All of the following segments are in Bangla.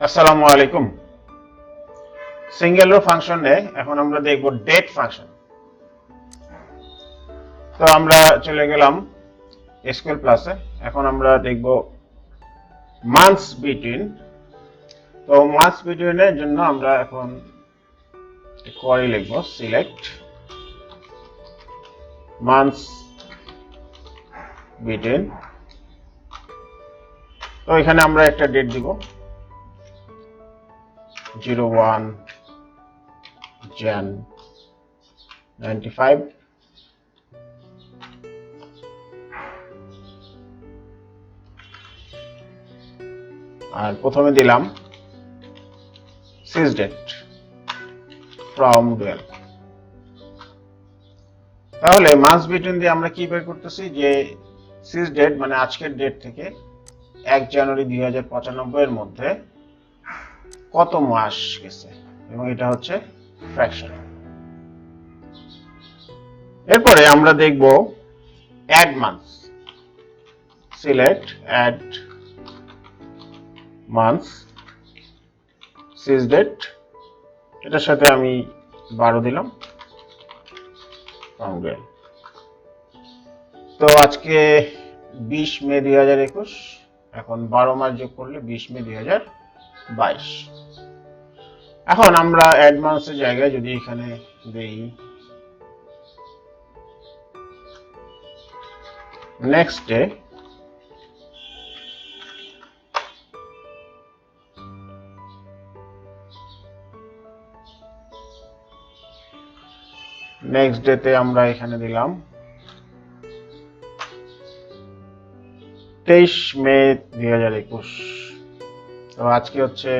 আসসালামু আলাইকুম। সিঙ্গেল রো ফাংশনে এখন আমরা দেখব ডেট ফাংশন। তো আমরা চলে গেলাম এসকিউএল প্লাসে। এখন আমরা দেখব মান্থস বিটুইন। তো মান্থস বিটুইনের জন্য আমরা এখন কোয়ারি লিখব সিলেক্ট মান্থস বিটুইন। তো এখানে আমরা একটা ডেট দিব 01 Jan 95। আর প্রথমে দিলাম সিজ ডেট ফ্রম 12। তাহলে মান্থস বিটুইন দিয়ে আমরা কি বের করতেছি যে সিজ ডেট মানে আজকের ডেট থেকে 1 জানুয়ারি 2095 এর মধ্যে কত মাস গেছে, এবং এটা হচ্ছে ফ্র্যাকশন। এরপরে আমরা দেখব add months. Select add months সিজ ডেট, এটার সাথে আমি 12 দিলাম। তো আজকে 20 মে 2021, এখন 12 মাস যোগ করলে 20 মে 2022। এখন আমরা অ্যাডভান্সের জায়গায় যদি এখানে দেই নেক্সট ডে, নেক্সট ডেতে আমরা এখানে দিলাম 23 মে 2021। তো আজকে হচ্ছে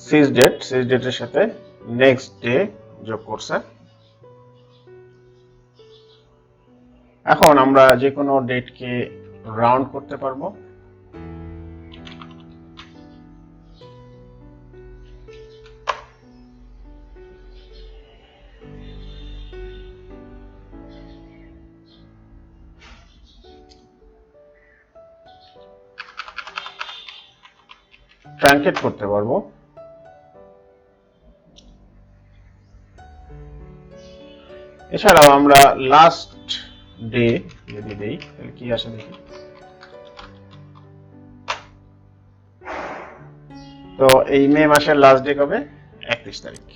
সিজ ডেট, সিজ ডেটের সাথে নেক্সট ডে যোগ করছে। এখন আমরা যে কোনো ডেটকে রাউন্ড করতে পারবো। ট্রাঙ্কেট করতে পারবো। এছাড়াও আমরা লাস্ট ডে যদি দেই তাহলে কি আসে দেখি। তো এই মে মাসের লাস্ট ডে কবে? 31 তারিখ।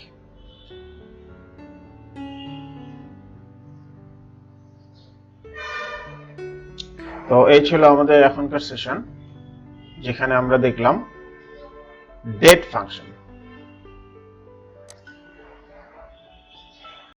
তো এই ছিল আমাদের এখনকার সেশন, যেখানে আমরা দেখলাম ডেট ফাংশন।